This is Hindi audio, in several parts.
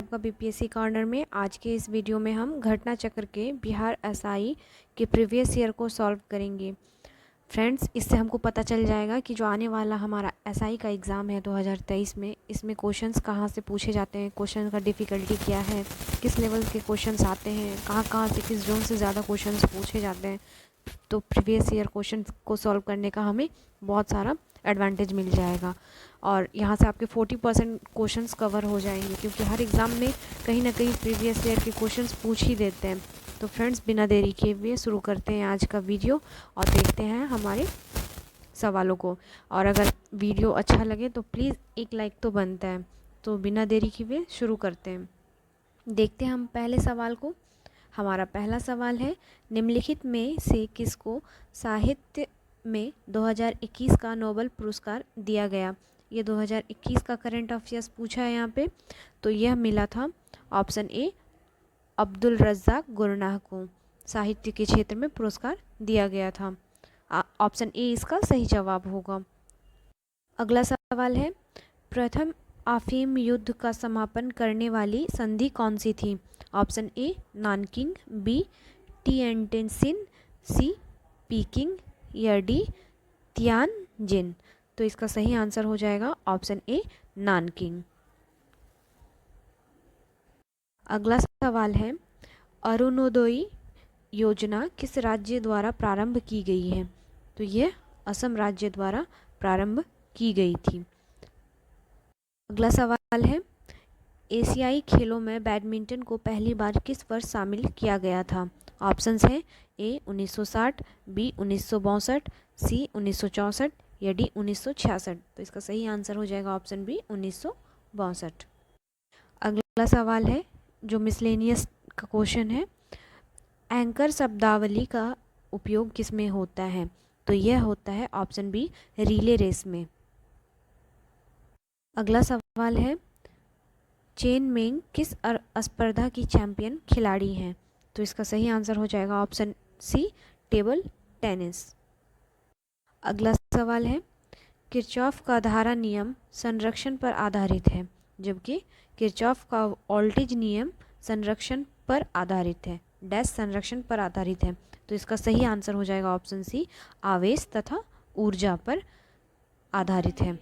आपका बीपीएससी कॉर्नर में। आज के इस वीडियो में हम घटना चक्र के बिहार एसआई के प्रीवियस ईयर को सॉल्व करेंगे। फ्रेंड्स, इससे हमको पता चल जाएगा कि जो आने वाला हमारा एसआई का एग्ज़ाम है 2023 में, इसमें क्वेश्चंस कहाँ से पूछे जाते हैं, क्वेश्चन का डिफ़िकल्टी क्या है, किस लेवल के क्वेश्चंस आते हैं, कहाँ से किस जोन से ज़्यादा क्वेश्चंस पूछे जाते हैं। तो प्रीवियस ईयर क्वेश्चन को सॉल्व करने का हमें बहुत सारा एडवांटेज मिल जाएगा और यहाँ से आपके 40% क्वेश्चंस कवर हो जाएंगे, क्योंकि हर एग्ज़ाम में कहीं ना कहीं प्रीवियस ईयर के क्वेश्चंस पूछ ही देते हैं। तो फ्रेंड्स, बिना देरी किए हुए शुरू करते हैं आज का वीडियो और देखते हैं हमारे सवालों को। और अगर वीडियो अच्छा लगे तो प्लीज़ एक लाइक तो बनता है। तो बिना देरी किए हुए शुरू करते हैं। देखते हैं हम पहले सवाल को। हमारा पहला सवाल है, निम्नलिखित में से किसको साहित्य में 2021 का नोबेल पुरस्कार दिया गया। ये 2021 का करंट अफेयर्स पूछा है यहाँ पे। तो यह मिला था ऑप्शन ए, अब्दुल रज़्ज़ाक गुरनाह को साहित्य के क्षेत्र में पुरस्कार दिया गया था। ऑप्शन ए इसका सही जवाब होगा। अगला सवाल है, प्रथम अफीम युद्ध का समापन करने वाली संधि कौन सी थी। Option A Nanking, B Tientsin, C Peking या डी तियानजिन। तो इसका सही आंसर हो जाएगा ऑप्शन ए नानकिंग। अगला सवाल है, अरुणोदय योजना किस राज्य द्वारा प्रारंभ की गई है। तो यह असम राज्य द्वारा प्रारंभ की गई थी। अगला सवाल है, एशियाई खेलों में बैडमिंटन को पहली बार किस वर्ष शामिल किया गया था। ऑप्शंस हैं ए 1960, बी 1962, सी 1964 या डी 1966। तो इसका सही आंसर हो जाएगा ऑप्शन बी 1962। अगला सवाल है जो मिसलेनियस का क्वेश्चन है, एंकर शब्दावली का उपयोग किस में होता है। तो यह होता है ऑप्शन बी रिले रेस में। अगला सवाल है, चेन मेंग किस स्पर्धा की चैंपियन खिलाड़ी हैं। तो इसका सही आंसर हो जाएगा ऑप्शन सी टेबल टेनिस। अगला सवाल है, किरचॉफ का धारा नियम संरक्षण पर आधारित है, जबकि किरचॉफ का वोल्टेज नियम संरक्षण पर आधारित है, डैश संरक्षण पर आधारित है। तो इसका सही आंसर हो जाएगा ऑप्शन सी आवेश तथा ऊर्जा पर आधारित है।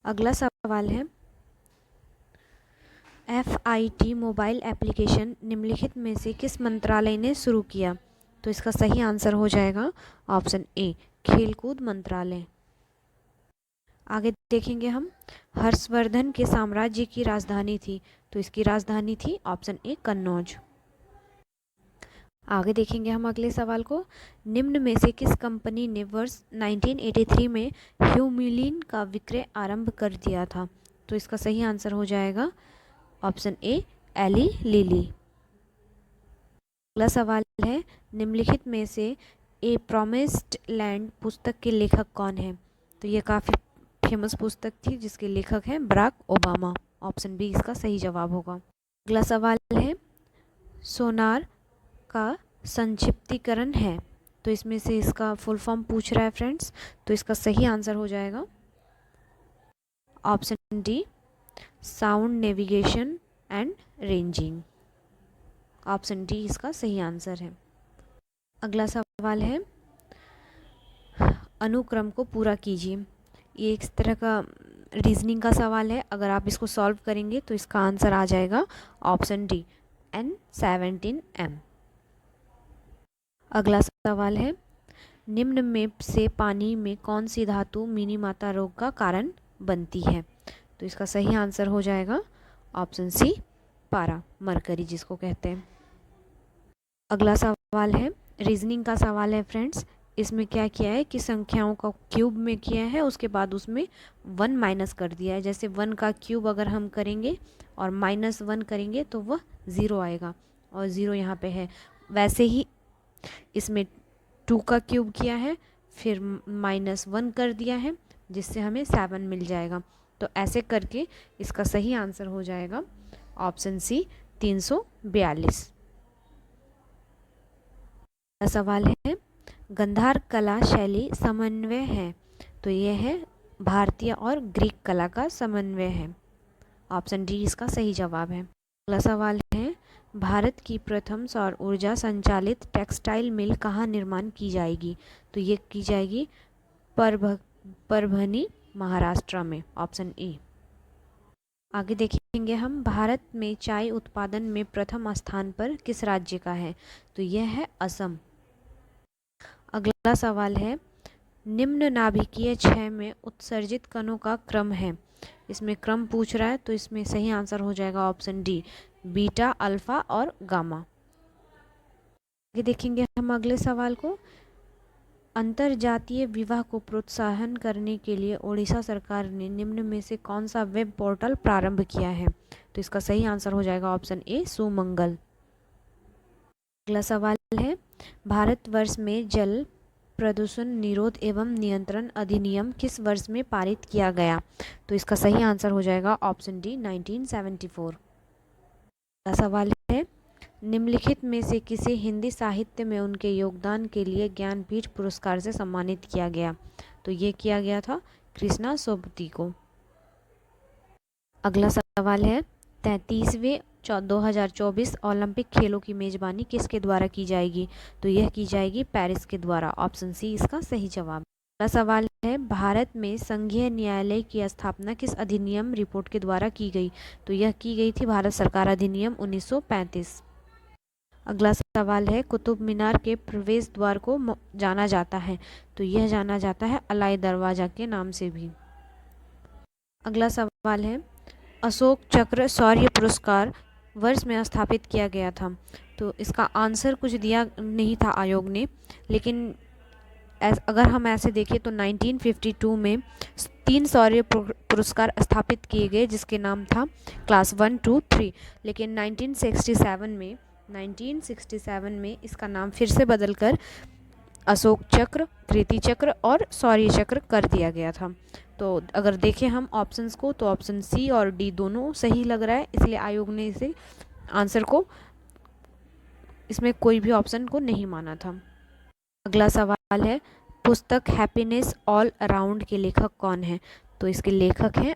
अगला सवाल है, FIT मोबाइल एप्लीकेशन निम्नलिखित में से किस मंत्रालय ने शुरू किया। तो इसका सही आंसर हो जाएगा ऑप्शन ए खेलकूद मंत्रालय। आगे देखेंगे हम, हर्षवर्धन के साम्राज्य की राजधानी थी। तो इसकी राजधानी थी ऑप्शन ए कन्नौज। आगे देखेंगे हम अगले सवाल को, निम्न में से किस कंपनी ने वर्ष 1983 में ह्यूमिलीन का विक्रय आरंभ कर दिया था। तो इसका सही आंसर हो जाएगा ऑप्शन ए एली लिली। अगला सवाल है, निम्नलिखित में से ए प्रॉमिस्ड लैंड पुस्तक के लेखक कौन है। तो ये काफ़ी फेमस पुस्तक थी जिसके लेखक हैं बराक ओबामा। ऑप्शन बी इसका सही जवाब होगा। अगला सवाल है, सोनार का संक्षिप्तीकरण है। तो इसमें से इसका फुल फॉर्म पूछ रहा है फ्रेंड्स। तो इसका सही आंसर हो जाएगा option D sound navigation and ranging. Option D इसका सही आंसर है। अगला सवाल है, अनुक्रम को पूरा कीजिए। ये एक तरह का रीजनिंग का सवाल है। अगर आप इसको सॉल्व करेंगे तो इसका आंसर आ जाएगा ऑप्शन डी N17M। अगला सवाल है, निम्न में से पानी में कौन सी धातु मिनीमाता रोग का कारण बनती है। तो इसका सही आंसर हो जाएगा ऑप्शन सी पारा, मरकरी जिसको कहते हैं। अगला सवाल है, रीजनिंग का सवाल है फ्रेंड्स। इसमें क्या किया है कि संख्याओं का क्यूब में किया है, उसके बाद उसमें 1 माइनस कर दिया है। जैसे 1 का क्यूब अगर हम करेंगे और -1 करेंगे तो वह 0 आएगा और 0 यहाँ पे है। वैसे ही इसमें 2 का क्यूब किया है, फिर -1 कर दिया है, जिससे हमें 7 मिल जाएगा। तो ऐसे करके इसका सही आंसर हो जाएगा ऑप्शन सी 342। सवाल है गंधार कला शैली समन्वय है, तो यह है भारतीय और ग्रीक कला का समन्वय है। ऑप्शन डी इसका सही जवाब है। अगला सवाल है भारत की प्रथम सौर ऊर्जा संचालित टेक्सटाइल मिल कहाँ निर्माण की जाएगी, तो ये की जाएगी परभनी महाराष्ट्र में। Option A. आगे देखेंगे हम भारत में चाय उत्पादन में प्रथम स्थान पर किस राज्य का है, तो यह है असम। अगला सवाल है निम्न नाभिकीय क्षय में उत्सर्जित कणों का क्रम है, इसमें क्रम पूछ रहा है तो इसमें सही आंसर हो जाएगा ऑप्शन डी बीटा, अल्फा और गामा। आगे देखेंगे हम अगले सवाल को अंतरजातीय विवाह को प्रोत्साहन करने के लिए ओडिशा सरकार ने निम्न में से कौन सा वेब पोर्टल प्रारंभ किया है, तो इसका सही आंसर हो जाएगा ऑप्शन ए सुमंगल। अगला सवाल है भारतवर्ष में जल प्रदूषण निरोध एवं नियंत्रण अधिनियम किस वर्ष में पारित किया गया, तो इसका सही आंसर हो जाएगा ऑप्शन डी 1974। अगला सवाल है निम्नलिखित में से किसे हिंदी साहित्य में उनके योगदान के लिए ज्ञानपीठ पुरस्कार से सम्मानित किया गया, तो ये किया गया था कृष्णा सोबती को। अगला सवाल है 33वें 2024 ओलंपिक खेलों की मेजबानी किसके द्वारा की जाएगी, तो यह की जाएगी पेरिस के द्वारा। ऑप्शन सी इसका सही जवाब। अगला सवाल है भारत में संघीय न्यायालय की स्थापना किस अधिनियम रिपोर्ट के द्वारा की गई, तो यह की गई थी भारत सरकार अधिनियम 1935। अगला सवाल है कुतुब मीनार के प्रवेश द्वार को जाना जाता है, तो यह जाना जाता है अलाई दरवाजा के नाम से भी। अगला सवाल है अशोक चक्र शौर्य पुरस्कार वर्ष में स्थापित किया गया था, तो इसका आंसर कुछ दिया नहीं था आयोग ने, लेकिन अगर हम ऐसे देखें तो 1952 में 3 शौर्य पुरस्कार स्थापित किए गए जिसके नाम था क्लास 1, 2, 3, लेकिन 1967 में इसका नाम फिर से बदलकर अशोक चक्र, कीर्ति चक्र और शौर्य चक्र कर दिया गया था। तो अगर देखें हम ऑप्शंस को तो ऑप्शन सी और डी दोनों सही लग रहा है, इसलिए आयोग ने इसे आंसर को इसमें कोई भी ऑप्शन को नहीं माना था। अगला सवाल है पुस्तक हैप्पीनेस ऑल अराउंड के लेखक कौन है, तो इसके लेखक हैं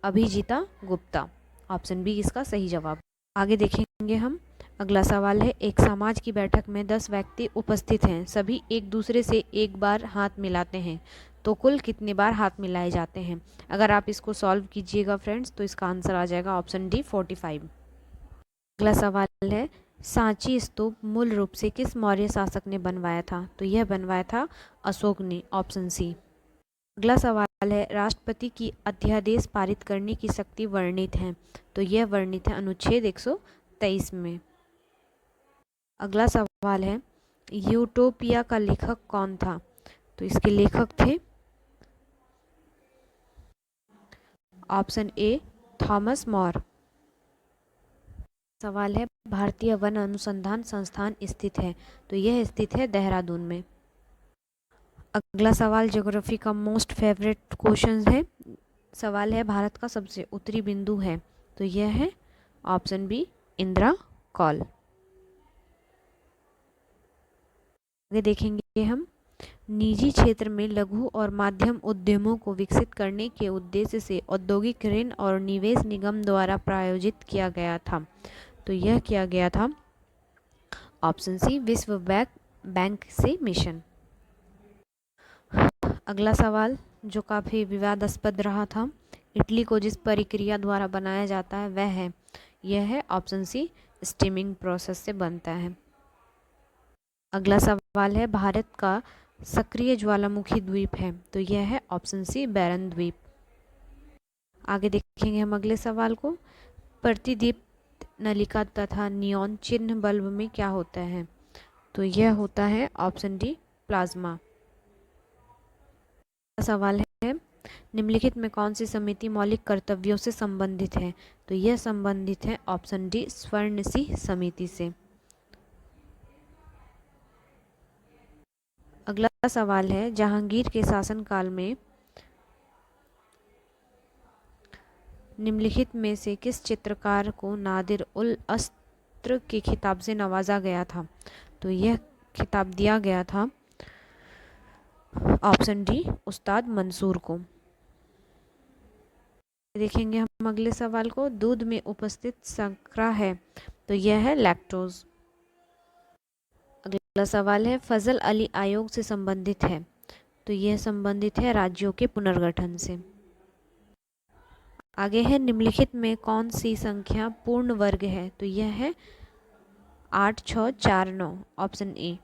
अभिजीता गुप्ता। ऑप्शन बी इसका सही जवाब। आगे देखेंगे हम अगला सवाल है एक समाज की बैठक में 10 व्यक्ति उपस्थित हैं, सभी एक दूसरे से एक बार हाथ मिलाते हैं, तो कुल कितने बार हाथ मिलाए जाते हैं। अगर आप इसको सॉल्व कीजिएगा फ्रेंड्स तो इसका आंसर आ जाएगा ऑप्शन डी 45। अगला सवाल है सांची स्तूप मूल रूप से किस मौर्य शासक ने बनवाया था, तो यह बनवाया था अशोक ने। Option C. अगला सवाल है राष्ट्रपति की अध्यादेश पारित करने की शक्ति वर्णित है, तो यह वर्णित है अनुच्छेद 123 में। अगला सवाल है यूटोपिया का लेखक कौन था, तो इसके लेखक थे ऑप्शन ए थॉमस मोर। सवाल है भारतीय वन अनुसंधान संस्थान स्थित है, तो यह स्थित है देहरादून में। अगला सवाल ज्योग्राफी का मोस्ट फेवरेट क्वेश्चन है। सवाल है भारत का सबसे उत्तरी बिंदु है, तो यह है ऑप्शन बी इंदिरा कॉल। आगे देखेंगे हम निजी क्षेत्र में लघु और माध्यम उद्यमों को विकसित करने के उद्देश्य से औद्योगिक ऋण और निवेश निगम द्वारा प्रायोजित किया गया था, तो यह किया गया था ऑप्शन सी विश्व बैंक से मिशन। अगला सवाल जो काफ़ी विवादास्पद रहा था, इडली को जिस प्रक्रिया द्वारा बनाया जाता है वह है यह है ऑप्शन सी स्टीमिंग प्रोसेस से बनता है। अगला सवाल है भारत का सक्रिय ज्वालामुखी द्वीप है, तो यह है ऑप्शन सी बैरन द्वीप। आगे देखेंगे हम अगले सवाल को प्रतिदीप्त नलिका तथा नियॉन चिन्ह बल्ब में क्या होता है, तो यह होता है ऑप्शन डी प्लाज्मा। सवाल है निम्नलिखित में कौन सी समिति मौलिक कर्तव्यों से संबंधित है, तो यह संबंधित है ऑप्शन डी स्वर्ण सिंह समिति से। अगला सवाल है जहांगीर के शासनकाल में निम्नलिखित में से किस चित्रकार को नादिर उल अस्त्र के खिताब से नवाजा गया था, तो यह खिताब दिया गया था? ऑप्शन डी उस्ताद मंसूर को। देखेंगे हम अगले सवाल को, दूध में उपस्थित शर्करा है तो यह है लैक्टोज। अगला सवाल है फजल अली आयोग से संबंधित है तो यह संबंधित है राज्यों के पुनर्गठन से। आगे है निम्नलिखित में कौन सी संख्या पूर्ण वर्ग है तो यह है 8649, ऑप्शन ए।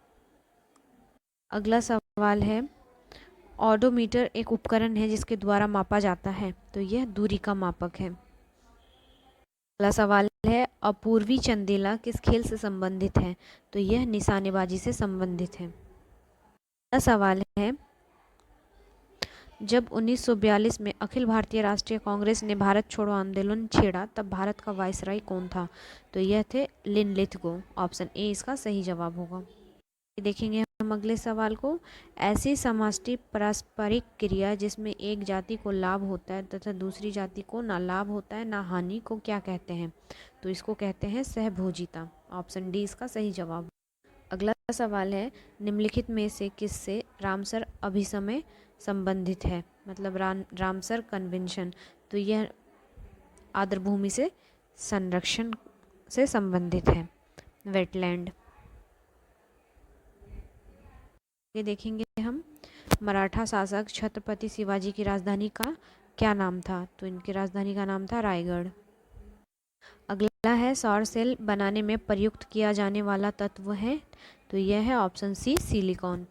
अगला सवाल है ऑडोमीटर एक उपकरण है जिसके द्वारा मापा जाता है तो यह दूरी का मापक है। अगला सवाल है अपूर्वी चंदेला किस खेल से संबंधित है तो यह निशानेबाजी से संबंधित है। अगला सवाल है जब 1942 में अखिल भारतीय राष्ट्रीय कांग्रेस ने भारत छोड़ो आंदोलन छेड़ा तब भारत का वायसराय कौन था तो यह थे लिनलिथगो, ऑप्शन ए इसका सही जवाब होगा। देखेंगे हम अगले सवाल को, ऐसी समष्टि पारस्परिक क्रिया जिसमें एक जाति को लाभ होता है तथा दूसरी जाति को ना लाभ होता है ना हानि को क्या कहते हैं तो इसको कहते हैं सहभोजिता, ऑप्शन डी इसका सही जवाब। अगला सवाल है निम्नलिखित में से किससे रामसर अभिसमय संबंधित है, मतलब रामसर कन्वेंशन, तो यह आर्द्रभूमि से संरक्षण से संबंधित है, वेटलैंड। ये देखेंगे हम मराठा शासक छत्रपति शिवाजी की राजधानी का क्या नाम था तो इनकी राजधानी का नाम था रायगढ़। अगला है सौर सेल बनाने में प्रयुक्त किया जाने वाला तत्व है तो यह है option C silicon,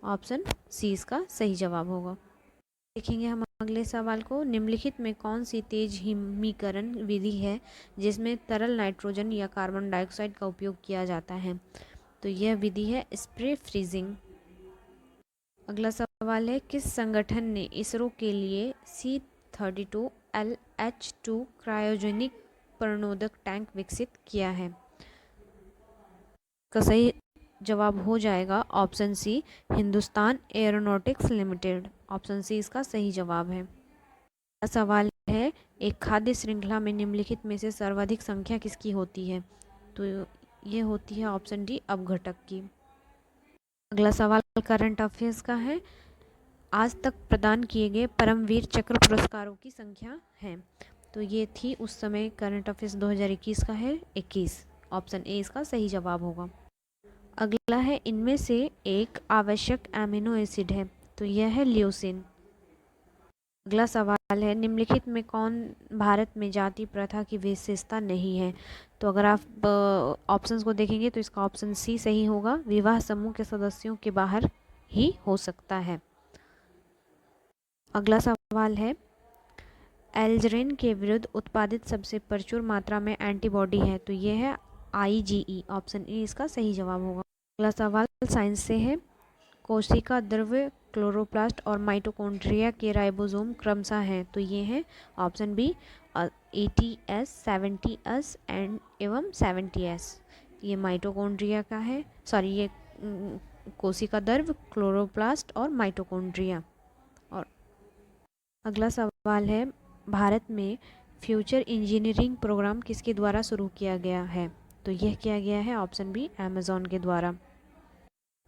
option C इसका सही जवाब होगा। देखेंगे हम अगले सवाल को, निम्नलिखित में कौन सी तेज हिमीकरण विधि है जिसमें तरल नाइट्रोजन या कार्बन डाइऑक्साइड का उपयोग किया जाता है तो यह विधि है स्प्रे फ्रीजिंग। अगला सवाल है किस संगठन ने इसरो के लिए C-32 LH-2 क्रायोजेनिक प्रणोदक टैंक विकसित किया है, का सही जवाब हो जाएगा option C Hindustan Aeronautics Limited, option C इसका सही जवाब है। अगला सवाल है एक खाद्य श्रृंखला में निम्नलिखित में से सर्वाधिक संख्या किसकी होती है तो ये होती है ऑप्शन डी अपघटक की। अगला सवाल करंट अफेयर्स का है, आज तक प्रदान किए गए परमवीर चक्र पुरस्कारों की संख्या है तो ये थी उस समय करंट अफेयर्स 2021 का है 21, ऑप्शन ए इसका सही जवाब होगा। अगला है इनमें से एक आवश्यक एमिनो एसिड है तो यह है ल्यूसीन। अगला सवाल है निम्नलिखित में कौन भारत में जाति प्रथा की विशेषता नहीं है तो अगर आप ऑप्शंस को देखेंगे तो इसका ऑप्शन सी सही होगा, विवाह समूह के सदस्यों के बाहर ही हो सकता है। अगला सवाल है एल्जरेन के विरुद्ध उत्पादित सबसे प्रचुर मात्रा में एंटीबॉडी है तो यह है IgE, ऑप्शन ए इसका सही जवाब होगा। अगला सवाल साइंस से है, कोशिका द्रव्य क्लोरोप्लास्ट और माइटोकॉन्ड्रिया के राइबोसोम क्रमशः हैं तो ये हैं ऑप्शन बी 80S 70S एवं 70S। ये माइटोकॉन्ड्रिया का है, सॉरी ये कोशिका द्रव्य क्लोरोप्लास्ट और माइटोकॉन्ड्रिया। और अगला सवाल है भारत में फ्यूचर इंजीनियरिंग प्रोग्राम किसके द्वारा शुरू किया गया है तो यह किया गया है ऑप्शन बी अमेज़न के द्वारा।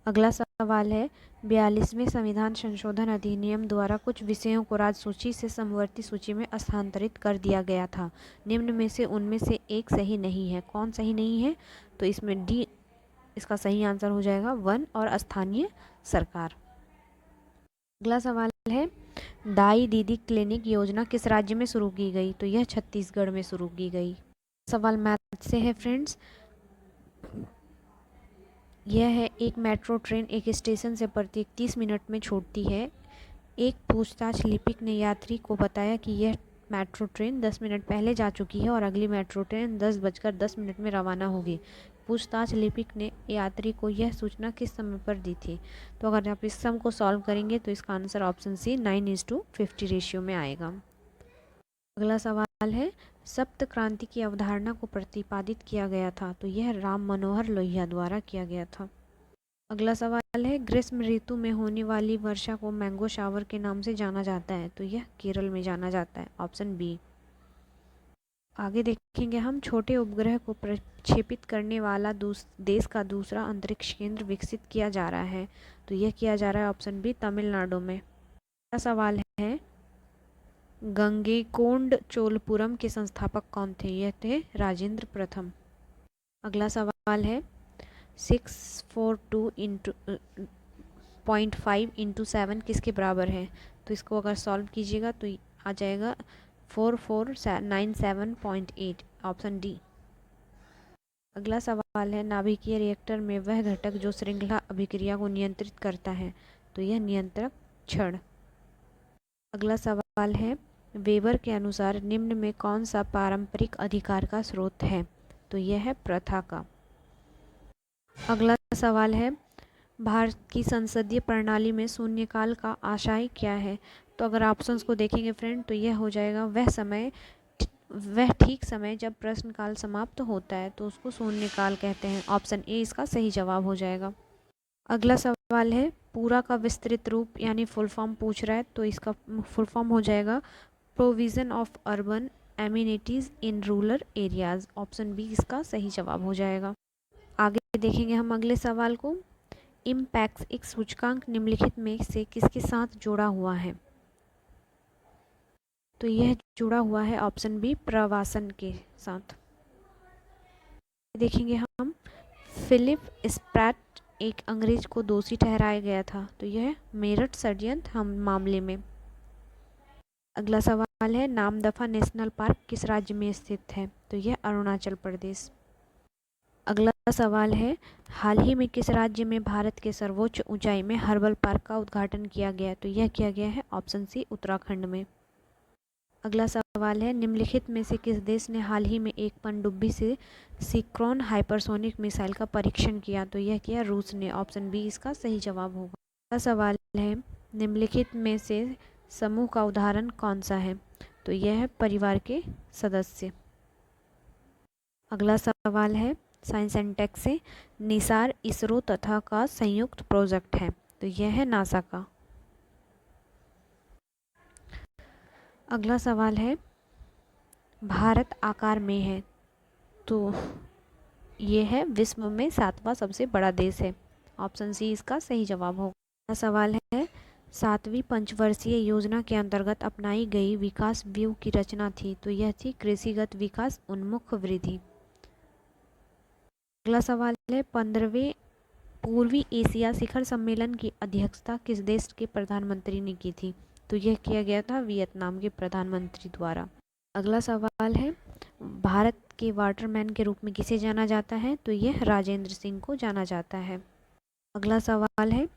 अगला सवाल है 42वें संविधान संशोधन अधिनियम द्वारा कुछ विषयों को राज्य सूची से समवर्ती सूची में स्थानांतरित कर दिया गया था, निम्न में से उनमें से एक सही नहीं है, कौन सही नहीं है तो इसमें डी इसका सही आंसर हो जाएगा वन और स्थानीय सरकार। अगला सवाल है दाई दीदी क्लिनिक योजना किस राज्य में शुरू की गई तो यह छत्तीसगढ़ में शुरू की गई। सवाल मैथ से है फ्रेंड्स, यह है एक मेट्रो ट्रेन एक स्टेशन से प्रत्येक 30 मिनट में छूटती है। एक पूछताछ लिपिक ने यात्री को बताया कि यह मेट्रो ट्रेन 10 मिनट पहले जा चुकी है और अगली मेट्रो ट्रेन 10:10 में रवाना होगी। पूछताछ लिपिक ने यात्री को यह सूचना किस समय पर दी थी तो अगर आप इस सम को सॉल्व करेंगे तो इसका आंसर ऑप्शन सी 9:50 रेशियो में आएगा। अगला सवाल है सप्त क्रांति की अवधारणा को प्रतिपादित किया गया था तो यह राम मनोहर लोहिया द्वारा किया गया था। अगला सवाल है ग्रीष्म ऋतु में होने वाली वर्षा को मैंगो शावर के नाम से जाना जाता है तो यह केरल में जाना जाता है, ऑप्शन बी। आगे देखेंगे हम, छोटे उपग्रह को प्रक्षेपित करने वाला देश का दूसरा अंतरिक्ष केंद्र विकसित किया जा रहा है। तो यह किया जा रहा है ऑप्शन बी तमिलनाडु में। अगला सवाल है, गंगैकोंड चोलपुरम के संस्थापक कौन थे? यह थे राजेंद्र प्रथम। अगला सवाल है, 642.5 किसके बराबर है? तो इसको अगर सॉल्व कीजिएगा तो आ जाएगा 4497.8, ऑप्शन डी। अगला सवाल है, नाभिकीय रिएक्टर में वह घटक जो श्रृंखला अभिक्रिया को नियंत्रित करता है? तो यह नियंत्रक छड़। अगला सवाल है, वेबर के अनुसार निम्न में कौन सा पारंपरिक अधिकार का स्रोत है? तो यह है प्रथा का। अगला सवाल है, भारत की संसदीय प्रणाली में शून्यकाल का आशय क्या है? तो अगर ऑप्शंस को देखेंगे फ्रेंड तो यह हो जाएगा वह ठीक समय जब प्रश्नकाल समाप्त होता है, तो उसको शून्यकाल कहते हैं। ऑप्शन ए इसका सही जवाब हो जाएगा। अगला सवाल है, पूरा का विस्तृत रूप यानी फुल फॉर्म पूछ रहा है, तो इसका फुल फॉर्म हो जाएगा provision of urban amenities in rural areas. Option B इसका सही जवाब हो जाएगा। आगे देखेंगे हम अगले सवाल को, इम्पैक्स एक सूचकांक निम्नलिखित में से किसके साथ जुड़ा हुआ है? तो यह जुड़ा हुआ है ऑप्शन बी प्रवासन के साथ। देखेंगे हम, फिलिप स्प्रैट एक अंग्रेज को दोषी ठहराया गया था। तो यह मेरठ षड्यंत्र हम मामले में। अगला सवाल है, नामदफा नेशनल पार्क किस राज्य में स्थित है? तो यह अरुणाचल प्रदेश। अगला सवाल है, हाल ही में किस राज्य में भारत के सर्वोच्च ऊंचाई में हर्बल पार्क का उद्घाटन किया गया? तो यह किया गया है ऑप्शन सी उत्तराखंड में। अगला सवाल है, निम्नलिखित में से किस देश ने हाल ही में एक पनडुब्बी से सिक्रोन हाइपरसोनिक मिसाइल का परीक्षण किया? तो यह किया रूस ने। ऑप्शन बी इसका सही जवाब होगा। अगला सवाल है, निम्नलिखित में से समूह का उदाहरण कौन सा है? तो यह है परिवार के सदस्य। अगला सवाल है, साइंस एंड टेक से निसार इसरो तथा का संयुक्त प्रोजेक्ट है। तो यह है नासा का। अगला सवाल है, भारत आकार में है, तो यह है विश्व में 7वां सबसे बड़ा देश है। ऑप्शन सी इसका सही जवाब होगा। अगला सवाल है, 7वीं पंचवर्षीय योजना के अंतर्गत अपनाई गई विकास व्यूह की रचना थी। तो यह थी कृषिगत विकास उन्मुख वृद्धि। अगला सवाल है, 15वें पूर्वी एशिया शिखर सम्मेलन की अध्यक्षता किस देश के प्रधानमंत्री ने की थी? तो यह किया गया था वियतनाम के प्रधानमंत्री द्वारा। अगला सवाल है, भारत के वाटरमैन के रूप में किसे जाना जाता है? तो यह राजेंद्र सिंह को जाना जाता है। अगला सवाल है,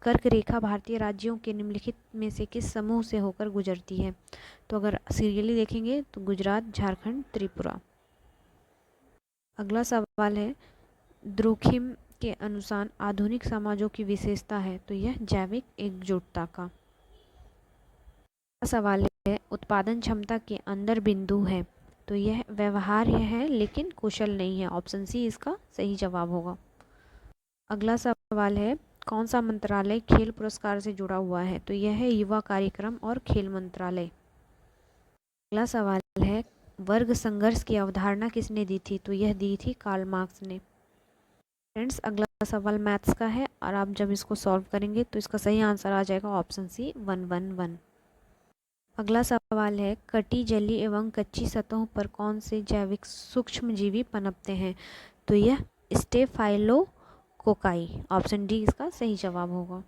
कर्क रेखा भारतीय राज्यों के निम्नलिखित में से किस समूह से होकर गुजरती है? तो अगर सीरियली देखेंगे तो गुजरात, झारखंड, त्रिपुरा। अगला सवाल है, द्रुखिम के अनुसार आधुनिक समाजों की विशेषता है। तो यह जैविक एकजुटता का। सवाल है, उत्पादन क्षमता के अंदर बिंदु है। तो यह व्यवहार्य है लेकिन कुशल नहीं है। ऑप्शन सी इसका सही जवाब होगा। अगला सवाल है, कौन सा मंत्रालय खेल पुरस्कार से जुड़ा हुआ है? तो यह है युवा कार्यक्रम और खेल मंत्रालय। अगला सवाल है, वर्ग संघर्ष की अवधारणा किसने दी थी? तो यह दी थी कार्ल मार्क्स ने। फ्रेंड्स, अगला सवाल मैथ्स का है और आप जब इसको सॉल्व करेंगे तो इसका सही आंसर आ जाएगा ऑप्शन सी 111। अगला सवाल है, कटी जली एवं कच्ची सतहों पर कौन से जैविक सूक्ष्मजीवी पनपते हैं? तो यह स्टेफाइलोकोकाई। ऑप्शन डी इसका सही जवाब होगा।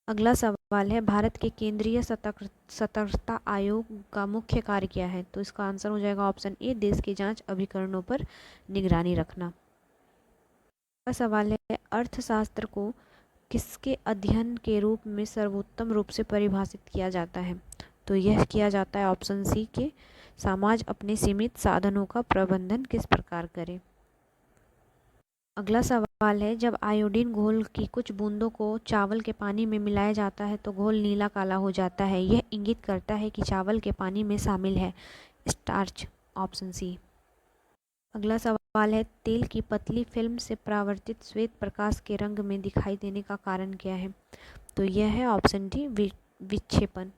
अगला सवाल है, भारत के केंद्रीय सतर्कता आयोग का मुख्य कार्य क्या है? तो इसका आंसर हो जाएगा ऑप्शन ए देश के जांच अभिकरणों पर निगरानी रखना। अगला सवाल है, अर्थशास्त्र को किसके अध्ययन के रूप में सर्वोत्तम रूप से परिभाषित किया जाता है? तो यह किया जाता है ऑप्शन सी के समाज अपने सीमित साधनों का प्रबंधन किस प्रकार करे। अगला सवाल है, जब आयोडीन घोल की कुछ बूंदों को चावल के पानी में मिलाया जाता है तो घोल नीला काला हो जाता है। यह इंगित करता है कि चावल के पानी में शामिल है स्टार्च। Option C. अगला सवाल है, तेल की पतली फिल्म से परावर्तित श्वेत प्रकाश के रंग में दिखाई देने का कारण क्या है? तो यह है ऑप्शन डी विक्षेपण।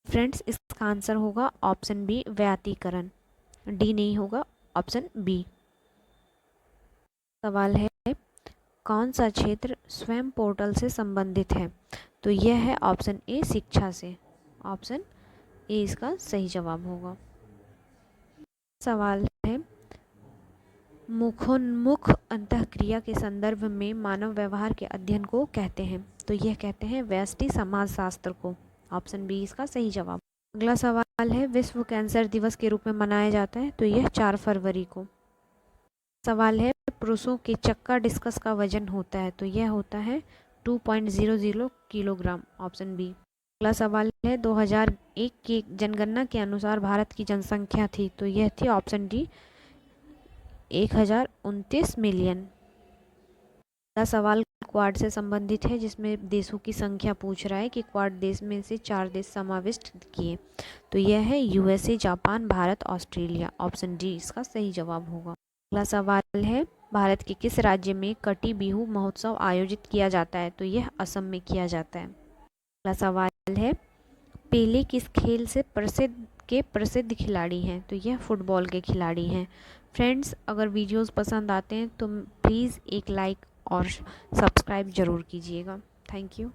फ्रेंड्स, इसका आंसर होगा ऑप्शन बी व्यातीकरण। डी नहीं होगा, ऑप्शन बी। सवाल है कौन सा क्षेत्र स्वयं पोर्टल से संबंधित है? तो यह है ऑप्शन ए शिक्षा से। ऑप्शन ए इसका सही जवाब होगा। सवाल है मुखोन्मुख अंतःक्रिया के संदर्भ में मानव व्यवहार के अध्ययन को कहते हैं? तो यह कहते हैं व्यष्टि समाजशास्त्र को। ऑप्शन बी इसका सही जवाब। अगला सवाल है विश्व कैंसर दिवस के रूप में मनाया जाता है? तो यह 4 फरवरी को। सवाल है पुरुषों के चक्का डिस्कस का वजन होता है? तो यह होता है 2.00 किलोग्राम। Option B. अगला सवाल है 2001 की जनगणना के अनुसार भारत की जनसंख्या थी? तो यह थी ऑप्शन डी 1029 मिलियन। अगला सवाल क्वाड से संबंधित है जिसमें देशों की संख्या पूछ रहा है कि क्वाड देश में से 4 देश समाविष्ट किए? तो यह है USA, Japan, Bharat, Australia. Option D इसका सही जवाब होगा। अगला सवाल है भारत के किस राज्य में कटी बिहू महोत्सव आयोजित किया जाता है? तो यह असम में किया जाता है। अगला सवाल है पेले किस खेल से प्रसिद्ध खिलाड़ी हैं? तो यह फुटबॉल के खिलाड़ी हैं। फ्रेंड्स, अगर वीडियोस पसंद आते हैं तो प्लीज़ एक लाइक और सब्सक्राइब ज़रूर कीजिएगा। Thank you.